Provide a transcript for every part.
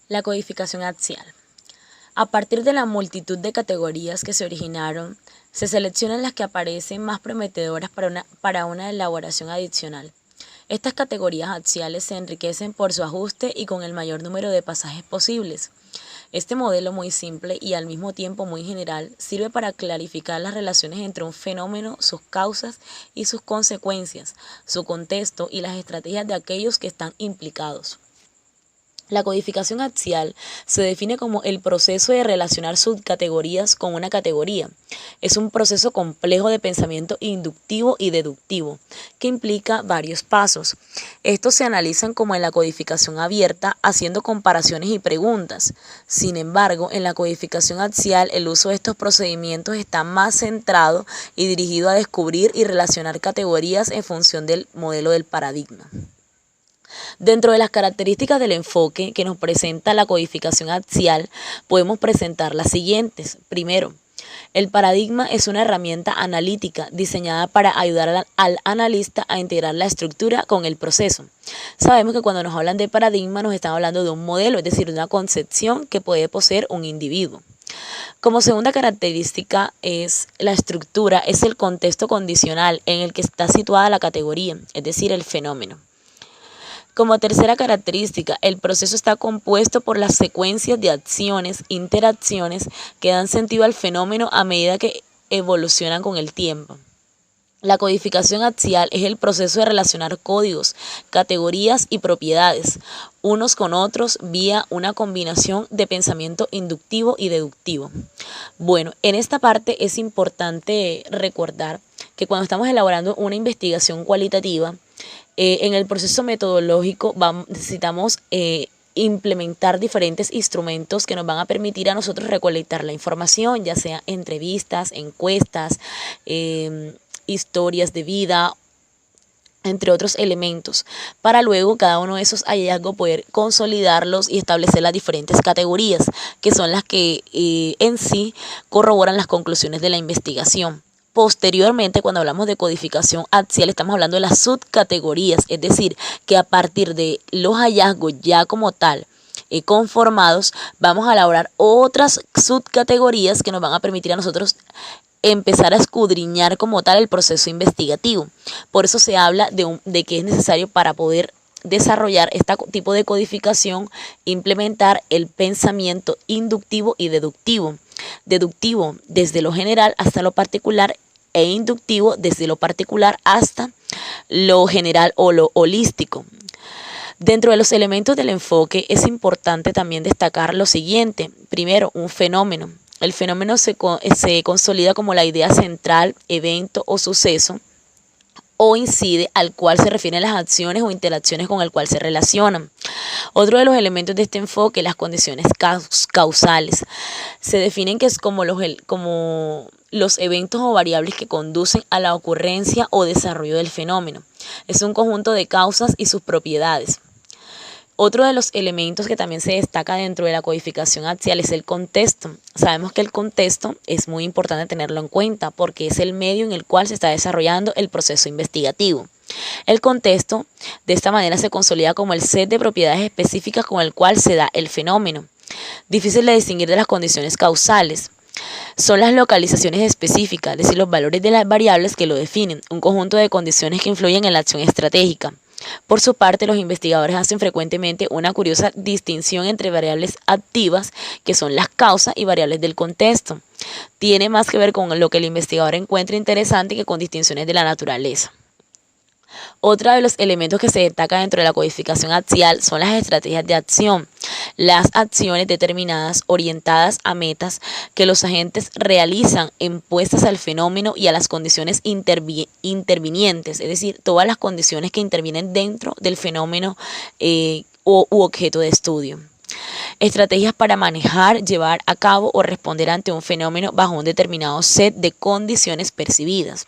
La codificación axial. A partir de la multitud de categorías que se originaron, se seleccionan las que aparecen más prometedoras para una elaboración adicional. Estas categorías axiales se enriquecen por su ajuste y con el mayor número de pasajes posibles. Este modelo muy simple y al mismo tiempo muy general sirve para clarificar las relaciones entre un fenómeno, sus causas y sus consecuencias, su contexto y las estrategias de aquellos que están implicados. La codificación axial se define como el proceso de relacionar subcategorías con una categoría. Es un proceso complejo de pensamiento inductivo y deductivo, que implica varios pasos. Estos se analizan como en la codificación abierta, haciendo comparaciones y preguntas. Sin embargo, en la codificación axial, el uso de estos procedimientos está más centrado y dirigido a descubrir y relacionar categorías en función del modelo del paradigma. Dentro de las características del enfoque que nos presenta la codificación axial, podemos presentar las siguientes. Primero, el paradigma es una herramienta analítica diseñada para ayudar al analista a integrar la estructura con el proceso. Sabemos que cuando nos hablan de paradigma nos están hablando de un modelo, es decir, de una concepción que puede poseer un individuo. Como segunda característica es la estructura, es el contexto condicional en el que está situada la categoría, es decir, el fenómeno. Como tercera característica, el proceso está compuesto por las secuencias de acciones, interacciones que dan sentido al fenómeno a medida que evolucionan con el tiempo. La codificación axial es el proceso de relacionar códigos, categorías y propiedades, unos con otros vía una combinación de pensamiento inductivo y deductivo. Bueno, en esta parte es importante recordar que cuando estamos elaborando una investigación cualitativa, en el proceso metodológico necesitamos implementar diferentes instrumentos que nos van a permitir a nosotros recolectar la información, ya sea entrevistas, encuestas, historias de vida, entre otros elementos, para luego cada uno de esos hallazgos poder consolidarlos y establecer las diferentes categorías, que son las que en sí corroboran las conclusiones de la investigación. Posteriormente, cuando hablamos de codificación axial, estamos hablando de las subcategorías, es decir, que a partir de los hallazgos ya como tal conformados, vamos a elaborar otras subcategorías que nos van a permitir a nosotros empezar a escudriñar como tal el proceso investigativo. Por eso se habla de que es necesario para poder desarrollar este tipo de codificación, implementar el pensamiento inductivo y deductivo. Deductivo desde lo general hasta lo particular e inductivo desde lo particular hasta lo general o lo holístico. Dentro de los elementos del enfoque es importante también destacar lo siguiente. Primero, un fenómeno. El fenómeno se consolida como la idea central, evento o suceso o incide al cual se refieren las acciones o interacciones con el cual se relacionan. Otro de los elementos de este enfoque, las condiciones causales, se definen que es como los eventos o variables que conducen a la ocurrencia o desarrollo del fenómeno. Es un conjunto de causas y sus propiedades. Otro de los elementos que también se destaca dentro de la codificación axial es el contexto. Sabemos que el contexto es muy importante tenerlo en cuenta porque es el medio en el cual se está desarrollando el proceso investigativo. El contexto de esta manera se consolida como el set de propiedades específicas con el cual se da el fenómeno. Difícil de distinguir de las condiciones causales. Son las localizaciones específicas, es decir, los valores de las variables que lo definen, un conjunto de condiciones que influyen en la acción estratégica. Por su parte, los investigadores hacen frecuentemente una curiosa distinción entre variables activas, que son las causas, y variables del contexto. Tiene más que ver con lo que el investigador encuentra interesante que con distinciones de la naturaleza. Otro de los elementos que se destaca dentro de la codificación axial son las estrategias de acción. Las acciones determinadas, orientadas a metas que los agentes realizan impuestas al fenómeno y a las condiciones intervinientes, es decir, todas las condiciones que intervienen dentro del fenómeno u objeto de estudio. Estrategias para manejar, llevar a cabo o responder ante un fenómeno bajo un determinado set de condiciones percibidas.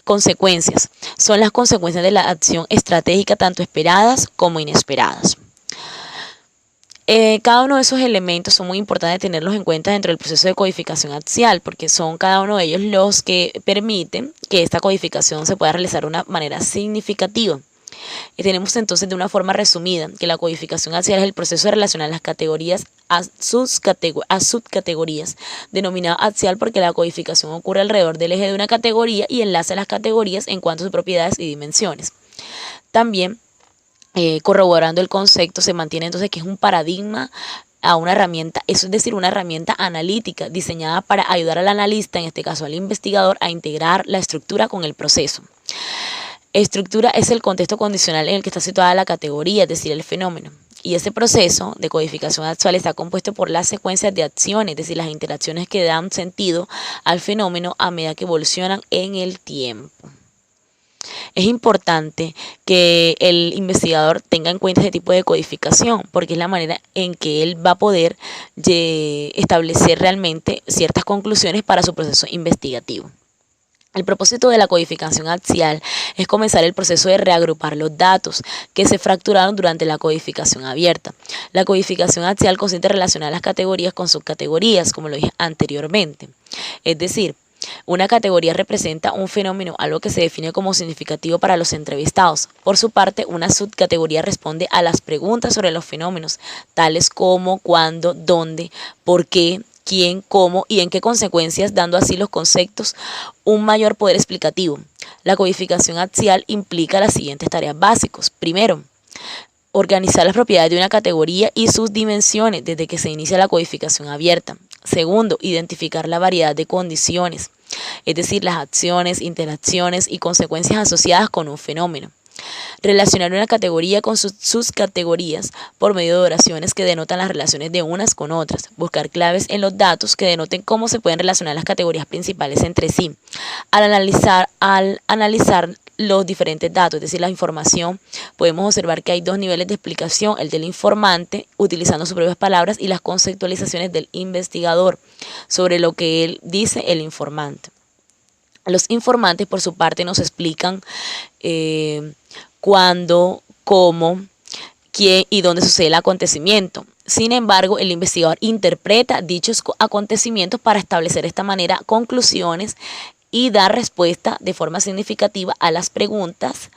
Consecuencias. Son las consecuencias de la acción estratégica tanto esperadas como inesperadas. Cada uno de esos elementos son muy importantes tenerlos en cuenta dentro del proceso de codificación axial porque son cada uno de ellos los que permiten que esta codificación se pueda realizar de una manera significativa. Tenemos entonces de una forma resumida que la codificación axial es el proceso de relacionar las categorías a subcategorías, denominado axial porque la codificación ocurre alrededor del eje de una categoría y enlaza las categorías en cuanto a sus propiedades y dimensiones. También, corroborando el concepto, se mantiene entonces que es un paradigma a una herramienta, eso es decir, una herramienta analítica diseñada para ayudar al analista, en este caso al investigador, a integrar la estructura con el proceso. Estructura es el contexto condicional en el que está situada la categoría, es decir, el fenómeno. Y ese proceso de codificación axial está compuesto por las secuencias de acciones, es decir, las interacciones que dan sentido al fenómeno a medida que evolucionan en el tiempo. Es importante que el investigador tenga en cuenta este tipo de codificación, porque es la manera en que él va a poder establecer realmente ciertas conclusiones para su proceso investigativo. El propósito de la codificación axial es comenzar el proceso de reagrupar los datos que se fracturaron durante la codificación abierta. La codificación axial consiste en relacionar las categorías con subcategorías, como lo dije anteriormente. Es decir, una categoría representa un fenómeno, algo que se define como significativo para los entrevistados. Por su parte, una subcategoría responde a las preguntas sobre los fenómenos, tales como cuándo, dónde, por qué, quién, cómo y en qué consecuencias, dando así los conceptos un mayor poder explicativo. La codificación axial implica las siguientes tareas básicas. Primero, organizar las propiedades de una categoría y sus dimensiones desde que se inicia la codificación abierta. Segundo, identificar la variedad de condiciones, es decir, las acciones, interacciones y consecuencias asociadas con un fenómeno. Relacionar una categoría con sus categorías por medio de oraciones que denotan las relaciones de unas con otras. Buscar claves en los datos que denoten cómo se pueden relacionar las categorías principales entre sí. Al analizar los diferentes datos, es decir, la información, podemos observar que hay dos niveles de explicación, el del informante, utilizando sus propias palabras, y las conceptualizaciones del investigador sobre lo que él dice el informante. Los informantes, por su parte, nos explican cuándo, cómo, quién y dónde sucede el acontecimiento. Sin embargo, el investigador interpreta dichos acontecimientos para establecer de esta manera conclusiones y dar respuesta de forma significativa a las preguntas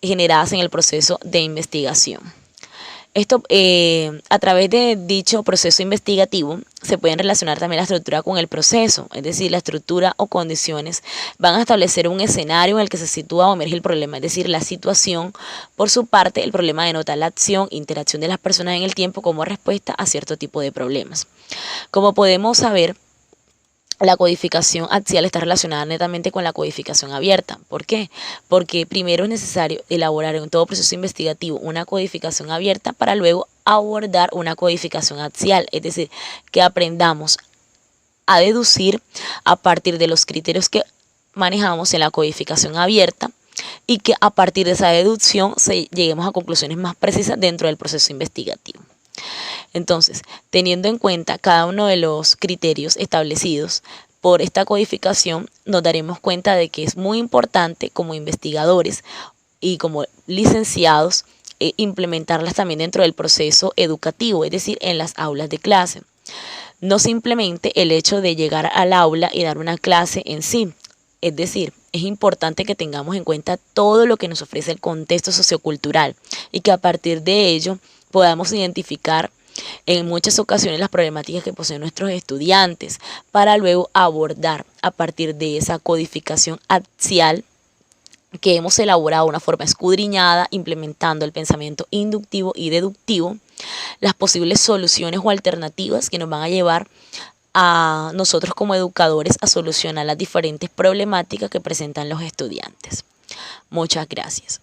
generadas en el proceso de investigación. Esto, a través de dicho proceso investigativo, se pueden relacionar también la estructura con el proceso, es decir, la estructura o condiciones van a establecer un escenario en el que se sitúa o emerge el problema, es decir, la situación. Por su parte, el problema denota la acción, interacción de las personas en el tiempo como respuesta a cierto tipo de problemas. Como podemos saber, la codificación axial está relacionada netamente con la codificación abierta. ¿Por qué? Porque primero es necesario elaborar en todo proceso investigativo una codificación abierta para luego abordar una codificación axial, es decir, que aprendamos a deducir a partir de los criterios que manejamos en la codificación abierta y que a partir de esa deducción lleguemos a conclusiones más precisas dentro del proceso investigativo. Entonces, teniendo en cuenta cada uno de los criterios establecidos por esta codificación, nos daremos cuenta de que es muy importante como investigadores y como licenciados implementarlas también dentro del proceso educativo, es decir, en las aulas de clase. No simplemente el hecho de llegar al aula y dar una clase en sí, es decir, es importante que tengamos en cuenta todo lo que nos ofrece el contexto sociocultural y que a partir de ello podamos identificar en muchas ocasiones las problemáticas que poseen nuestros estudiantes para luego abordar a partir de esa codificación axial que hemos elaborado de una forma escudriñada, implementando el pensamiento inductivo y deductivo, las posibles soluciones o alternativas que nos van a llevar a nosotros como educadores a solucionar las diferentes problemáticas que presentan los estudiantes. Muchas gracias.